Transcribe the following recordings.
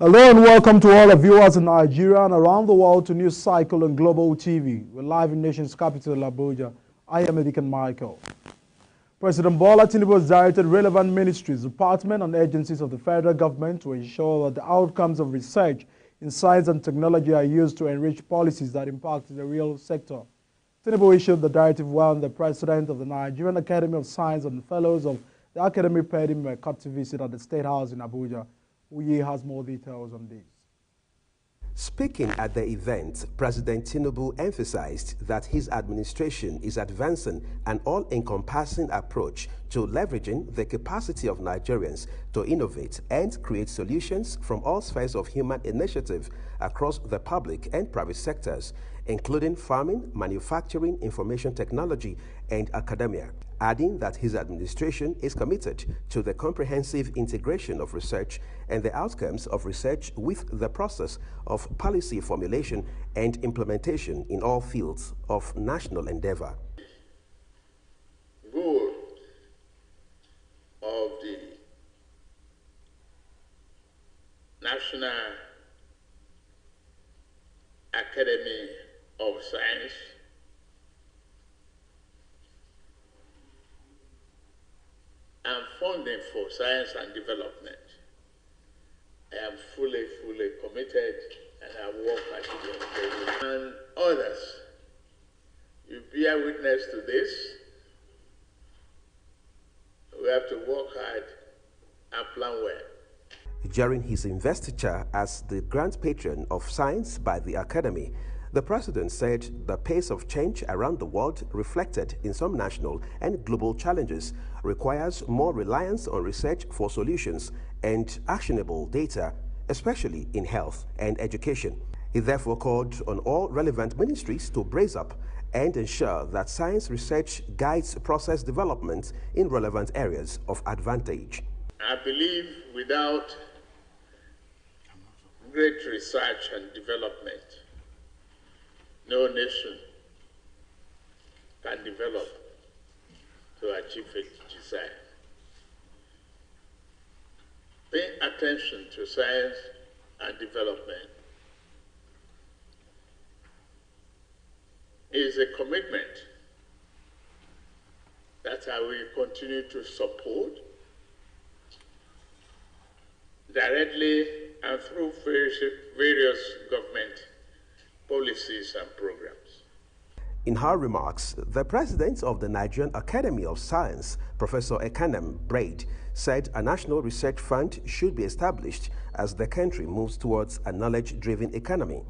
Hello and welcome to all our viewers in Nigeria and around the world to News Cycle on Global TV. We're live in nation's capital, Abuja. I am Edikan Michael. President Bola Tinubu has directed relevant ministries, departments and agencies of the federal government to ensure that the outcomes of research in science and technology are used to enrich policies that impact the real sector. Tinubu issued the directive while the president of the Nigerian Academy of Science and fellows of the academy paid him a courtesy visit at the State House in Abuja. Uye has more details on this. Speaking at the event, President Tinubu emphasized that his administration is advancing an all-encompassing approach to leveraging the capacity of Nigerians to innovate and create solutions from all spheres of human initiative across the public and private sectors, including farming, manufacturing, information technology, and academia, adding that his administration is committed to the comprehensive integration of research and the outcomes of research with the process of policy formulation and implementation in all fields of national endeavor. Goal of the National Academy of Science and funding for science and development. I am fully committed and I work at it. And others, you bear witness to this. We have to work hard and plan well. During his investiture as the grand patron of science by the Academy, the president said the pace of change around the world, reflected in some national and global challenges, requires more reliance on research for solutions and actionable data, especially in health and education. He therefore called on all relevant ministries to brace up and ensure that science research guides process development in relevant areas of advantage. I believe without great research and development, no nation can develop to achieve its desire. Pay attention to science and development is a commitment that I will continue to support directly and through various government policies and programs. In her remarks, the president of the Nigerian Academy of Science, Professor Ekanem Braid, said a national research fund should be established as the country moves towards a knowledge-driven economy.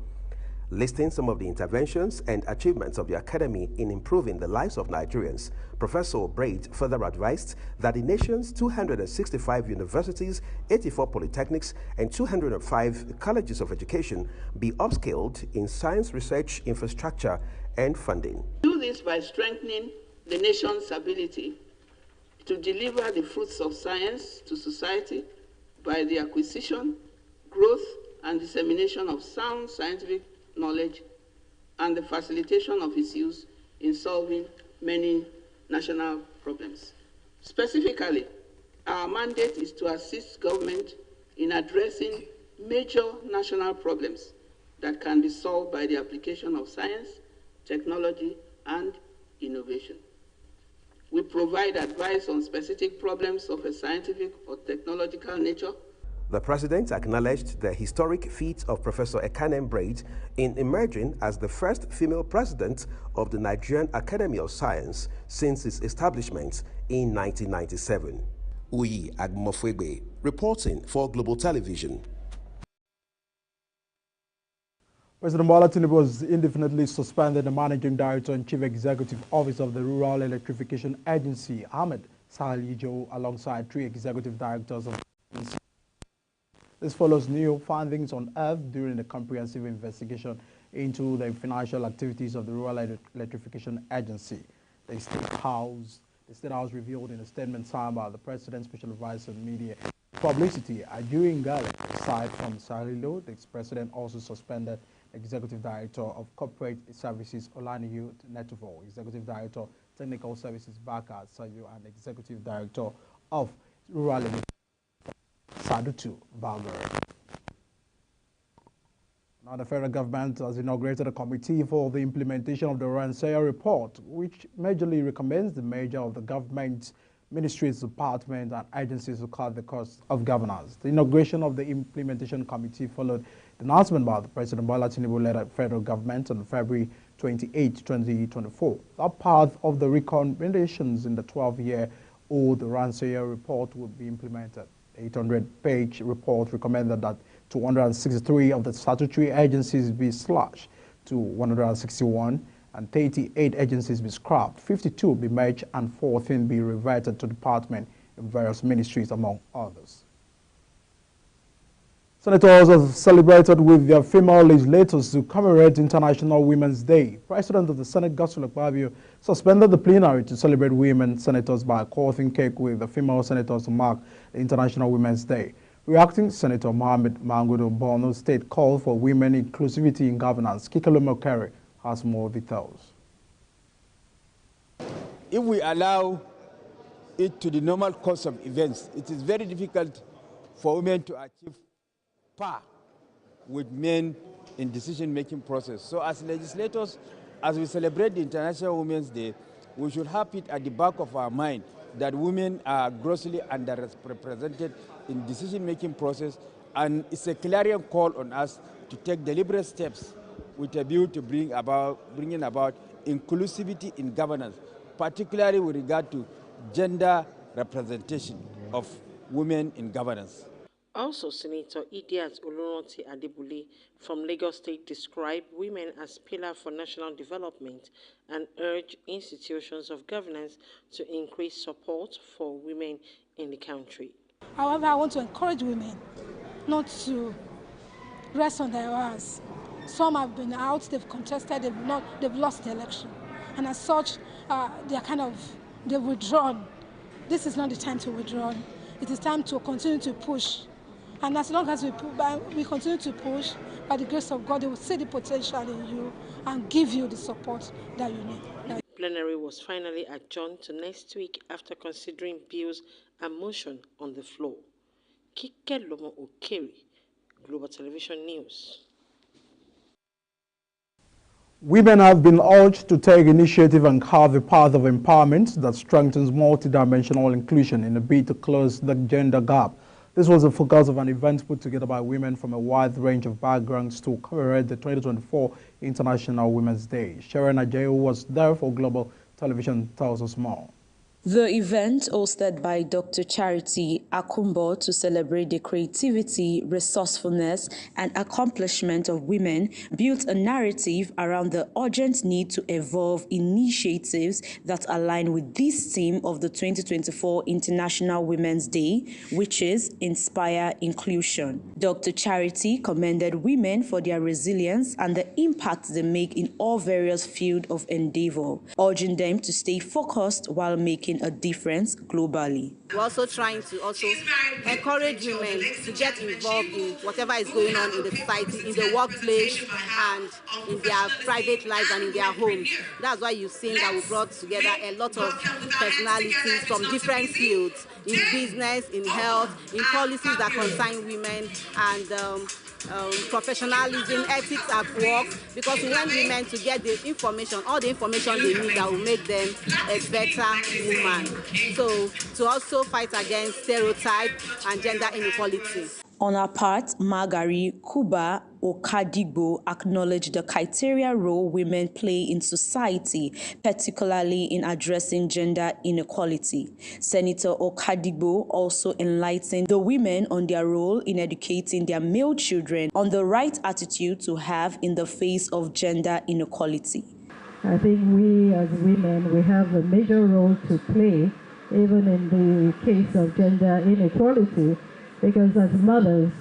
Listing some of the interventions and achievements of the Academy in improving the lives of Nigerians, Professor Braid further advised that the nation's 265 universities, 84 polytechnics, and 205 colleges of education be upscaled in science research infrastructure and funding. Do this by strengthening the nation's ability to deliver the fruits of science to society by the acquisition, growth, and dissemination of sound scientific knowledge and the facilitation of its use in solving many national problems. Specifically, our mandate is to assist government in addressing major national problems that can be solved by the application of science, technology, and innovation. We provide advice on specific problems of a scientific or technological nature. The president acknowledged the historic feat of Professor Ekanem Braid in emerging as the first female president of the Nigerian Academy of Science since its establishment in 1997. Uyi Agmofwegbe, reporting for Global Television. President Bola Tinubu has indefinitely suspended the Managing Director and Chief Executive Officer of the Rural Electrification Agency, Ahmed Salijo, alongside 3 executive directors of the agency. This follows new findings unearthed during the comprehensive investigation into the financial activities of the Rural Electrification Agency. The State House revealed in a statement signed by the President's Special Advisor on Media Publicity, Ajuyi Ngale. Aside from Salilo, the ex-president also suspended Executive Director of Corporate Services Olaniyi Netuvo, Executive Director Technical Services Baka Sayo, and Executive Director of Rural Sadutu Balgore. Now, the federal government has inaugurated a committee for the implementation of the Ransaya report, which majorly recommends the major of the government, ministries, departments, and agencies to cut the cost of governance. The inauguration of the implementation committee followed the announcement by the President Bola Tinubu-led federal government on February 28, 2024. That part of the recommendations in the 12-year-old Ransaya report would be implemented. The 800-page report recommended that 263 of the statutory agencies be slashed to 161 and 38 agencies be scrapped, 52 be merged, and 14 be reverted to department in various ministries, among others. Senators have celebrated with their female legislators to commemorate International Women's Day. President of the Senate, Godswill Akpabio, suspended the plenary to celebrate women senators by cutting cake with the female senators to mark the International Women's Day. Reacting, Senator Mohammed Mangudo Borno State called for women inclusivity in governance. Kikalo Mokere has more details. If we allow it to the normal course of events, it is very difficult for women to achieve par with men in decision-making process. So as legislators, as we celebrate the International Women's Day, we should have it at the back of our mind that women are grossly underrepresented in decision-making process, and it's a clarion call on us to take deliberate steps with a view to bringing about inclusivity in governance, particularly with regard to gender representation of women in governance. Also, Senator Idiat Oloronti Adebule from Lagos State described women as pillars for national development and urged institutions of governance to increase support for women in the country. However, I want to encourage women not to rest on their hands. Some have been out, they've contested, they've lost the election. And as such, they've withdrawn. This is not the time to withdraw. It is time to continue to push. And as long as we continue to push, by the grace of God, they will see the potential in you and give you the support that you need. Plenary was finally adjourned to next week after considering bills and motion on the floor. Kike Lomo Okeri, Global Television News. Women have been urged to take initiative and carve a path of empowerment that strengthens multidimensional inclusion in a bid to close the gender gap. This was the focus of an event put together by women from a wide range of backgrounds to commemorate the 2024 International Women's Day. Sharon Ajayo was there for Global Television tells us more. The event, hosted by Dr. Charity Akumbo to celebrate the creativity, resourcefulness, and accomplishment of women, built a narrative around the urgent need to evolve initiatives that align with this theme of the 2024 International Women's Day, which is Inspire Inclusion. Dr. Charity commended women for their resilience and the impact they make in all various fields of endeavor, urging them to stay focused while making a difference globally. We're also trying to encourage women to get involved in whatever is going on in the society, in the workplace, and in their private lives and in their homes. That's why you've seen that we brought together a lot of personalities from different fields, in business, in health, in policies that concern women, and professionalism, ethics at work, because we want women to get the information, all the information they need that will make them a better woman. So to also fight against stereotype and gender inequality. On her part, Margari Kuba Okadigbo acknowledged the criteria role women play in society, particularly in addressing gender inequality. Senator Okadigbo also enlightened the women on their role in educating their male children on the right attitude to have in the face of gender inequality. I think we as women, we have a major role to play, even in the case of gender inequality, because as mothers,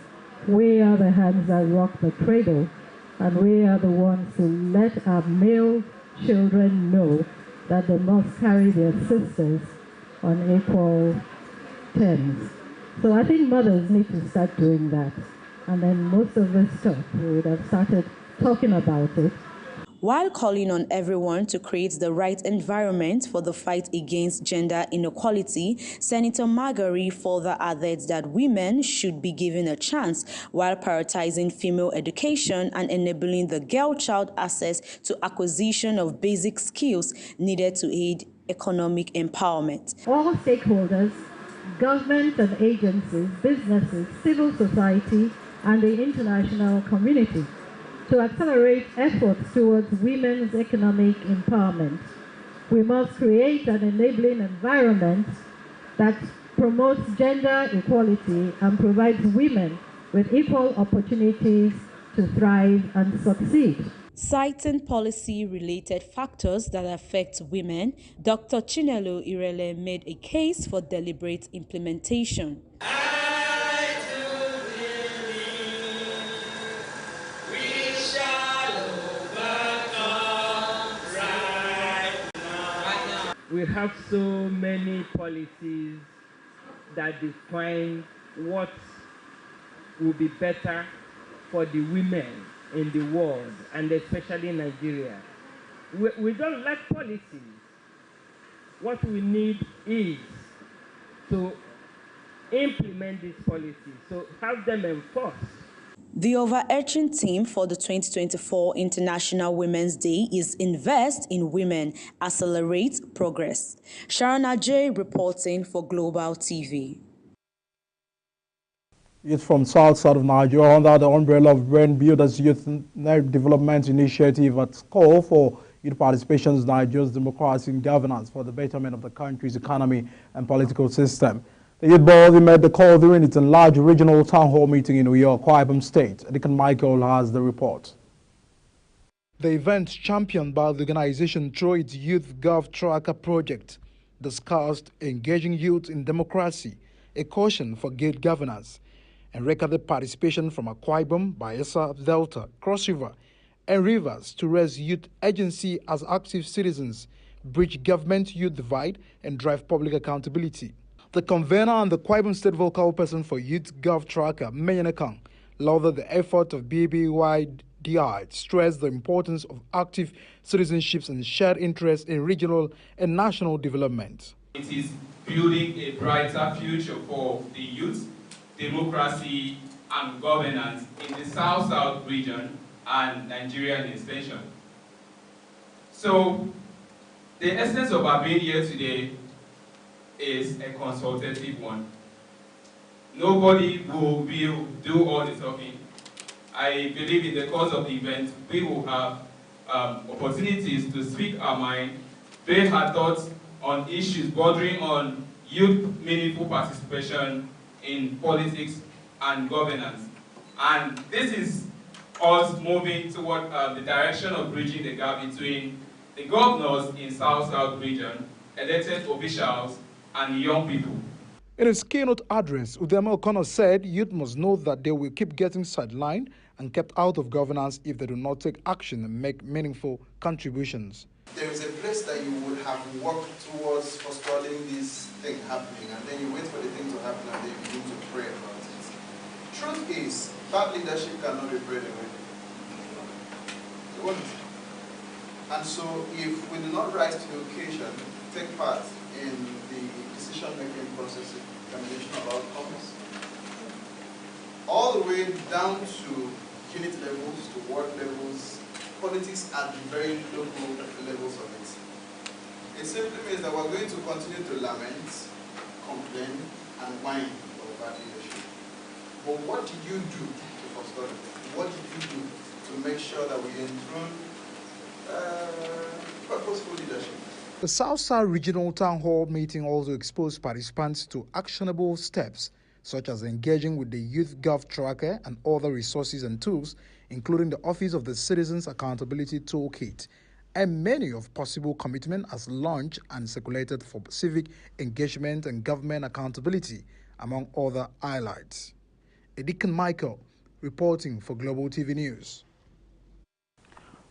we are the hands that rock the cradle, and we are the ones who let our male children know that they must carry their sisters on equal terms. So I think mothers need to start doing that. And then most of this stuff, we would have started talking about it. While calling on everyone to create the right environment for the fight against gender inequality, Senator Margari further added that women should be given a chance while prioritizing female education and enabling the girl-child access to acquisition of basic skills needed to aid economic empowerment. All stakeholders, government and agencies, businesses, civil society, and the international community to accelerate efforts towards women's economic empowerment. We must create an enabling environment that promotes gender equality and provides women with equal opportunities to thrive and succeed. Citing policy-related factors that affect women, Dr. Chinelo Irele made a case for deliberate implementation. We have so many policies that define what will be better for the women in the world, and especially in Nigeria. We don't lack policies. What we need is to implement these policies, so have them enforced. The overarching theme for the 2024 International Women's Day is Invest in Women, Accelerate Progress. Sharon Ajay reporting for Global TV. Youth from south of Nigeria under the umbrella of Brain Builders Youth Development Initiative at call for youth participation in Nigeria's democracy and governance for the betterment of the country's economy and political system. The youth body made the call during its enlarged regional town hall meeting in Uyo, Akwa Ibom State. Deacon Michael has the report. The event, championed by the organization through its Youth Gov Tracker project, discussed engaging youth in democracy, a caution for good governance, and recorded participation from Akwa Ibom, Bayelsa, Delta, Cross River, and Rivers to raise youth agency as active citizens, bridge government-youth divide, and drive public accountability. The convener and the Akwa Ibom State vocal person for Youth Gov Tracker, Menyane Kang, lauded the effort of BBYDI, stressed the importance of active citizenships and shared interest in regional and national development. It is building a brighter future for the youth, democracy and governance in the South-South region and Nigeria in extension. So, the essence of our being here today is a consultative one. Nobody will do all the talking. I believe in the course of the event, we will have opportunities to speak our mind, base our thoughts on issues bordering on youth meaningful participation in politics and governance. And this is us moving toward the direction of bridging the gap between the governors in South-South region, elected officials, and young people. In his keynote address, Udeme O'Connor said youth must know that they will keep getting sidelined and kept out of governance if they do not take action and make meaningful contributions. There is a place that you would have worked towards forestalling this thing happening, and then you wait for the thing to happen and then you begin to pray about it. Truth is, bad leadership cannot be prayed away. It won't. And so if we do not rise to the occasion, take part in the decision-making process, determination of outcomes, all the way down to unit levels, to ward levels, politics at the very local levels of it. It simply means that we're going to continue to lament, complain, and whine for bad leadership. But what did you do to forestall it? What did you do to make sure that we enthrone purposeful leadership? The South-South Regional Town Hall meeting also exposed participants to actionable steps, such as engaging with the Youth Gov Tracker and other resources and tools, including the Office of the Citizens Accountability Toolkit, and many of possible commitment as launched and circulated for civic engagement and government accountability, among other highlights. Deacon Michael, reporting for Global TV News.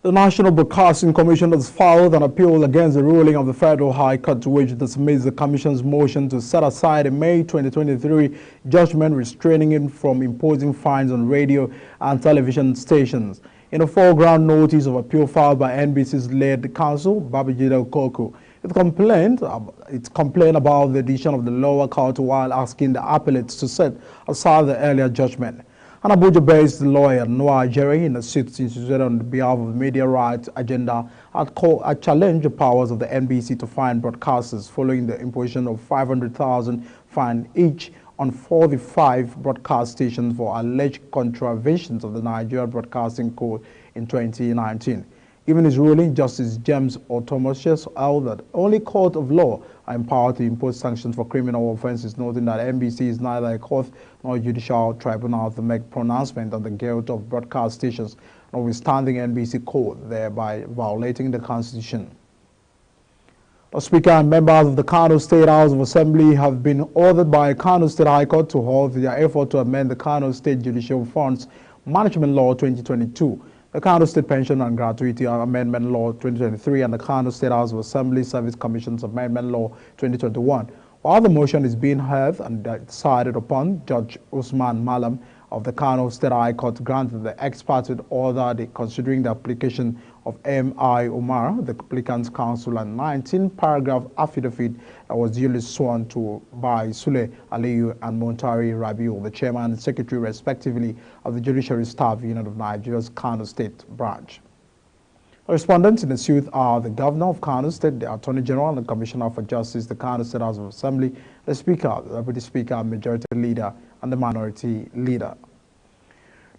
The National Broadcasting Commission has filed an appeal against the ruling of the Federal High Court, which dismissed the Commission's motion to set aside a May 2023 judgment restraining it from imposing fines on radio and television stations. In a foreground notice of appeal filed by NBC's lead counsel, Babajide Okoku, it complained about the decision of the lower court while asking the appellates to set aside the earlier judgment. An Abuja-based lawyer, Noah Jerry, in a suit instituted on behalf of the Media Rights Agenda, had challenged the powers of the NBC to fine broadcasters following the imposition of 500,000 fine each on 45 broadcast stations for alleged contraventions of the Nigerian Broadcasting Code in 2019. Given his ruling, Justice James Otomosius held that only court of law are empowered to impose sanctions for criminal offences, noting that NBC is neither a court nor a judicial tribunal to make pronouncement on the guilt of broadcast stations, notwithstanding NBC code, thereby violating the Constitution. The Speaker and members of the Kano State House of Assembly have been ordered by Kano State High Court to halt their effort to amend the Kano State Judicial Funds Management Law 2022. The Kano State Pension and Gratuity Amendment Law 2023 and the Kano State House of Assembly Service Commission's Amendment Law 2021. While the motion is being heard and decided upon, Judge Usman Malam of the Kano State High Court granted the ex parte order considering the application of M.I. Umar, the applicant's counsel, and 19-paragraph affidavit that was duly sworn to by Sule Aliyu and Montari Rabiu, the chairman and secretary, respectively, of the Judiciary Staff Unit of Nigeria's Kano State branch. Respondents in the suit are the Governor of Kano State, the Attorney General, and the Commissioner for Justice, the Kano State House of Assembly, the Speaker, the Deputy Speaker, Majority Leader, and the Minority Leader.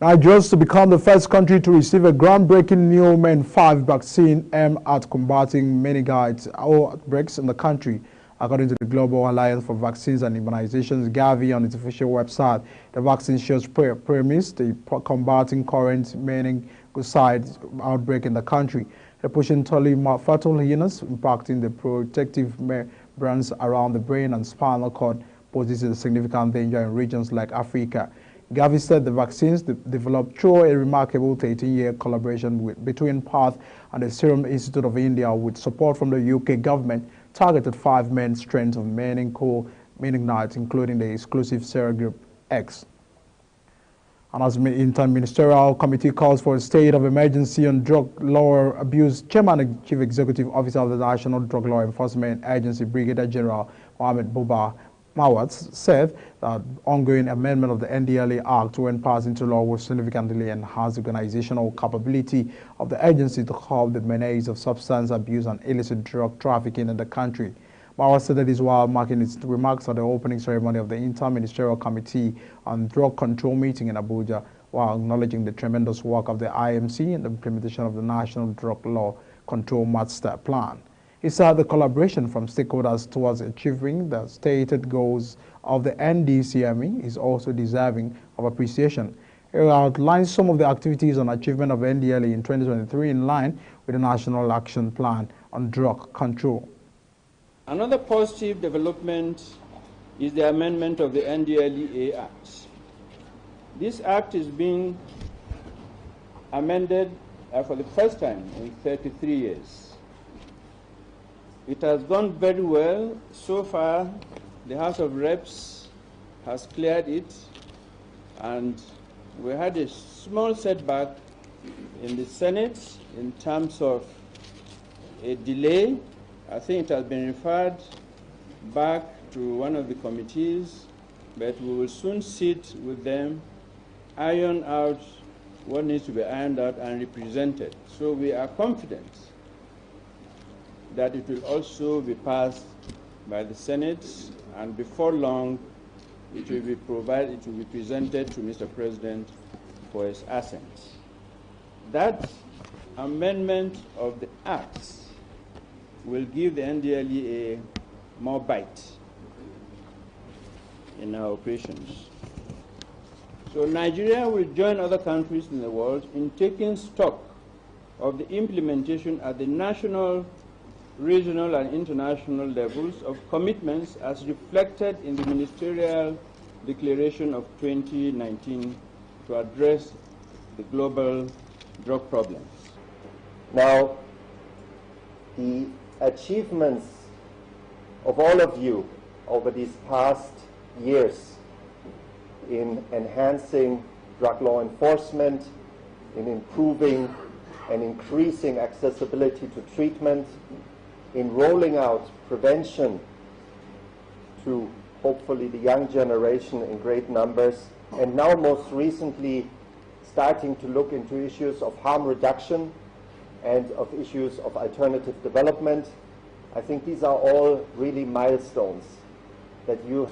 Nigeria is to become the first country to receive a groundbreaking new Men 5 vaccine aimed at combating meningitis outbreaks in the country. According to the Global Alliance for Vaccines and Immunizations, Gavi, on its official website, the vaccine shows premise the combating current meningocide outbreak in the country. They're pushing fatal illness, impacting the protective membranes around the brain and spinal cord, poses a significant danger in regions like Africa. Gavi said the vaccines developed through a remarkable 13-year collaboration between PATH and the Serum Institute of India with support from the UK government, targeted 5 main strains of meningitis, including the exclusive serogroup X. And as the Inter-Ministerial Committee calls for a state of emergency on drug law abuse, Chairman and Chief Executive Officer of the National Drug Law Enforcement Agency, Brigadier General Mohammed Buba Mawat, said that ongoing amendment of the NDLEA Act, when passed into law, will significantly enhance the organizational capability of the agency to curb the menace of substance abuse and illicit drug trafficking in the country. Mawat said that this while making its remarks at the opening ceremony of the Inter-Ministerial Committee on Drug Control meeting in Abuja, while acknowledging the tremendous work of the IMC in the implementation of the National Drug Law Control Master Plan. He said the collaboration from stakeholders towards achieving the stated goals of the NDCME is also deserving of appreciation. He outlined some of the activities and achievement of NDLEA in 2023 in line with the National Action Plan on Drug Control. Another positive development is the amendment of the NDLEA Act. This act is being amended for the first time in 33 years. It has gone very well. So far, the House of Reps has cleared it, and we had a small setback in the Senate in terms of a delay. I think it has been referred back to one of the committees, but we will soon sit with them, iron out what needs to be ironed out and represented. So we are confident that it will also be passed by the Senate, and before long it will be presented to Mr. President for his assent. That amendment of the acts will give the NDLEA more bite in our operations. So Nigeria will join other countries in the world in taking stock of the implementation at the national, regional, and international levels of commitments as reflected in the Ministerial Declaration of 2019 to address the global drug problems. Now, the achievements of all of you over these past years in enhancing drug law enforcement in improving and increasing accessibility to treatment, in rolling out prevention to hopefully the young generation in great numbers, and now most recently starting to look into issues of harm reduction and of issues of alternative development. I think these are all really milestones that you...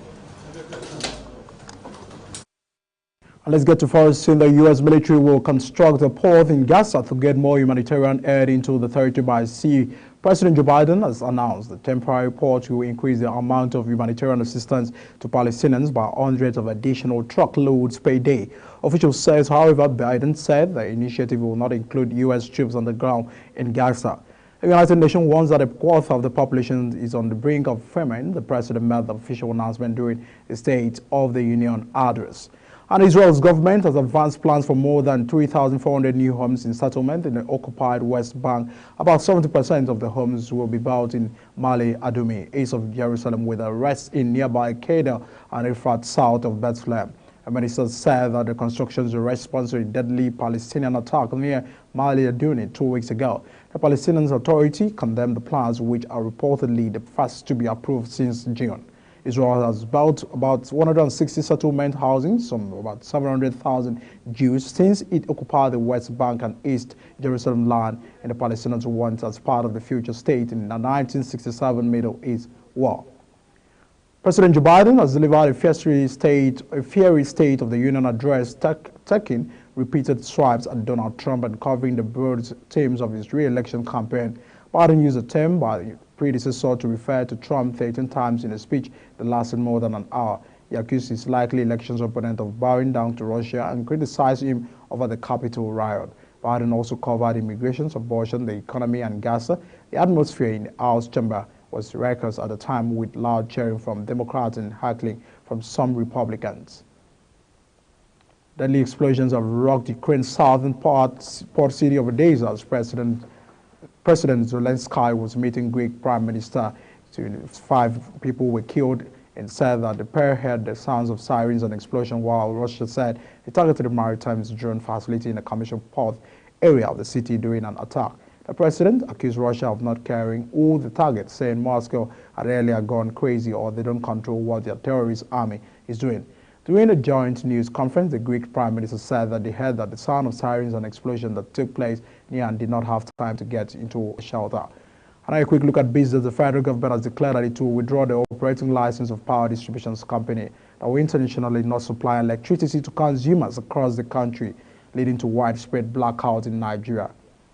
Let's get to first. Soon the U.S. military will construct a port in Gaza to get more humanitarian aid into the territory by sea. President Joe Biden has announced the temporary port will increase the amount of humanitarian assistance to Palestinians by hundreds of additional truckloads per day. Officials say, however, Biden said the initiative will not include U.S. troops on the ground in Gaza. The United Nations warns that a quarter of the population is on the brink of famine. The president made the official announcement during the State of the Union address. And Israel's government has advanced plans for more than 3,400 new homes in settlement in the occupied West Bank. About 70% of the homes will be built in Ma'ale Adumim, east of Jerusalem, with the rest in nearby Kedar and Efrat, south of Bethlehem. A minister said that the construction is a response to a deadly Palestinian attack near Ma'ale Adumim 2 weeks ago. The Palestinian Authority condemned the plans, which are reportedly the first to be approved since June. Israel has built about 160 settlement housing, some about 700,000 Jews, since it occupied the West Bank and East Jerusalem land and the Palestinians want as part of the future state in the 1967 Middle East War. President Joe Biden has delivered a fiery State of the Union address, taking repeated swipes at Donald Trump and covering the broad themes of his re-election campaign. Biden used a term by predecessor to refer to Trump 13 times in a speech that lasted more than an hour. He accused his likely elections opponent of bowing down to Russia and criticized him over the Capitol riot. Biden also covered immigration, abortion, the economy, and Gaza. The atmosphere in the House chamber was raucous at the time, with loud cheering from Democrats and heckling from some Republicans. Deadly explosions have rocked Ukraine's southern port city of Odessa as President Zelensky was meeting Greek Prime Minister. 5 people were killed and said that the pair heard the sounds of sirens and explosion, while Russia said it targeted the maritime drone facility in the commercial port area of the city during an attack. The president accused Russia of not carrying all the targets, saying Moscow had earlier gone crazy or they don't control what their terrorist army is doing. During a joint news conference, the Greek Prime Minister said that they heard that the sound of sirens and explosion that took place near and did not have time to get into a shelter. And a quick look at business. The federal government has declared that it will withdraw the operating license of power distribution company that will internationally not supply electricity to consumers across the country, leading to widespread blackout in Nigeria.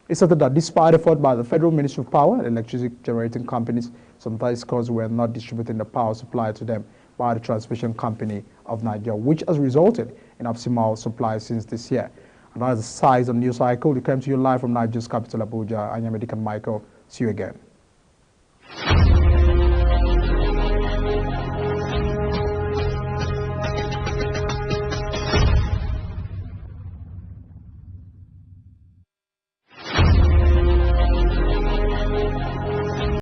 It said that despite effort by the Federal Ministry of Power and electricity generating companies, some Tiscos were not distributing the power supply to them by the Transmission Company of Nigeria, which has resulted in optimal supply since this year. And that is the size of the news cycle. We came to you live from Nigeria's capital, Abuja. I am Medican Michael. See you again.